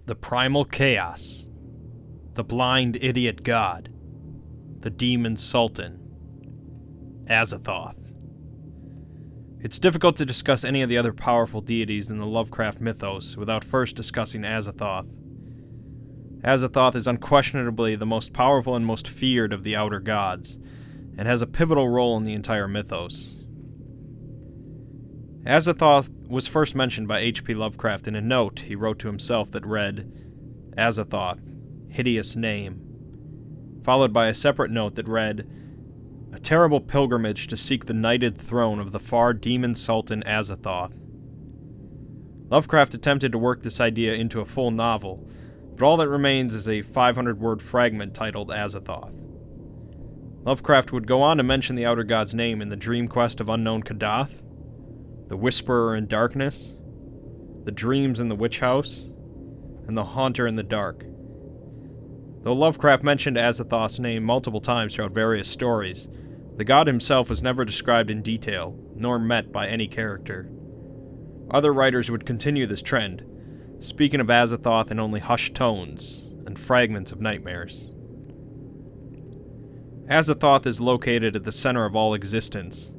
The primal chaos, the blind idiot god, the demon sultan, Azathoth. It's difficult to discuss any of the other powerful deities in the Lovecraft mythos without first discussing Azathoth. Azathoth is unquestionably the most powerful and most feared of the outer gods, and has a pivotal role in the entire mythos. Azathoth was first mentioned by H.P. Lovecraft in a note he wrote to himself that read, "Azathoth, hideous name," followed by a separate note that read, "A terrible pilgrimage to seek the knighted throne of the far demon sultan Azathoth." Lovecraft attempted to work this idea into a full novel, but all that remains is a 500-word fragment titled Azathoth. Lovecraft would go on to mention the outer god's name in the Dream Quest of Unknown Kadath, the Whisperer in Darkness, the Dreams in the Witch House, and the Haunter in the Dark. Though Lovecraft mentioned Azathoth's name multiple times throughout various stories, the god himself was never described in detail, nor met by any character. Other writers would continue this trend, speaking of Azathoth in only hushed tones and fragments of nightmares. Azathoth is located at the center of all existence,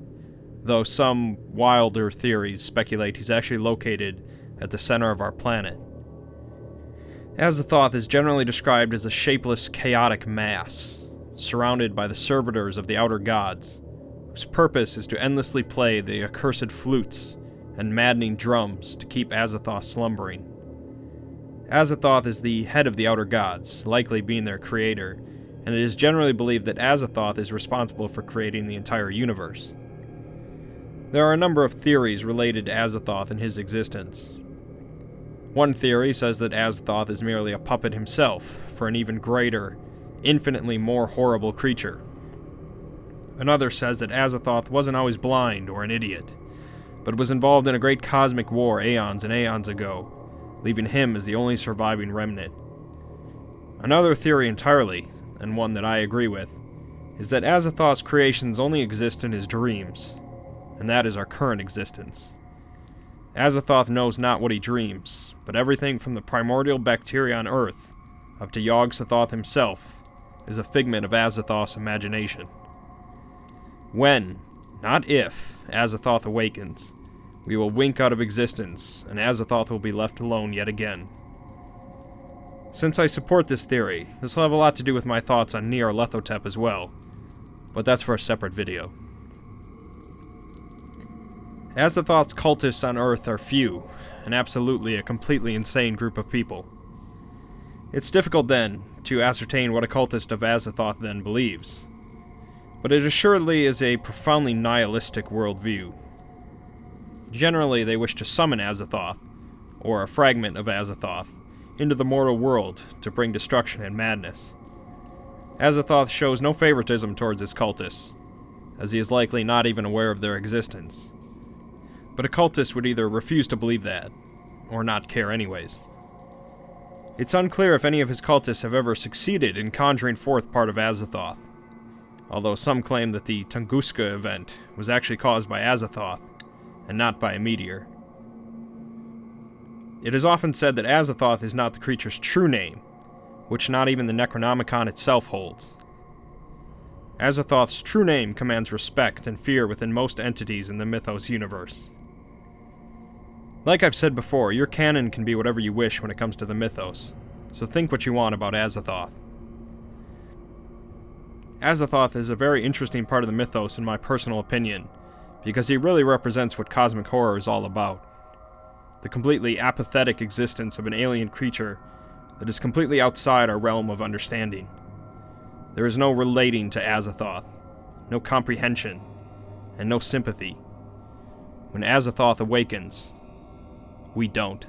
though some wilder theories speculate he's actually located at the center of our planet. Azathoth is generally described as a shapeless, chaotic mass, surrounded by the servitors of the outer gods, whose purpose is to endlessly play the accursed flutes and maddening drums to keep Azathoth slumbering. Azathoth is the head of the outer gods, likely being their creator, and it is generally believed that Azathoth is responsible for creating the entire universe. There are a number of theories related to Azathoth and his existence. One theory says that Azathoth is merely a puppet himself for an even greater, infinitely more horrible creature. Another says that Azathoth wasn't always blind or an idiot, but was involved in a great cosmic war aeons and aeons ago, leaving him as the only surviving remnant. Another theory entirely, and one that I agree with, is that Azathoth's creations only exist in his dreams, and that is our current existence. Azathoth knows not what he dreams, but everything from the primordial bacteria on Earth up to Yog-Sothoth himself is a figment of Azathoth's imagination. When, not if, Azathoth awakens, we will wink out of existence, and Azathoth will be left alone yet again. Since I support this theory, this will have a lot to do with my thoughts on Nyarlathotep as well, but that's for a separate video. Azathoth's cultists on Earth are few, and absolutely a completely insane group of people. It's difficult then to ascertain what a cultist of Azathoth then believes, but it assuredly is a profoundly nihilistic worldview. Generally, they wish to summon Azathoth, or a fragment of Azathoth, into the mortal world to bring destruction and madness. Azathoth shows no favoritism towards his cultists, as he is likely not even aware of their existence. But a cultist would either refuse to believe that, or not care anyways. It's unclear if any of his cultists have ever succeeded in conjuring forth part of Azathoth, although some claim that the Tunguska event was actually caused by Azathoth, and not by a meteor. It is often said that Azathoth is not the creature's true name, which not even the Necronomicon itself holds. Azathoth's true name commands respect and fear within most entities in the Mythos universe. Like I've said before, your canon can be whatever you wish when it comes to the Mythos, so think what you want about Azathoth. Azathoth is a very interesting part of the Mythos in my personal opinion, because he really represents what cosmic horror is all about. The completely apathetic existence of an alien creature that is completely outside our realm of understanding. There is no relating to Azathoth, no comprehension, and no sympathy. When Azathoth awakens, we don't.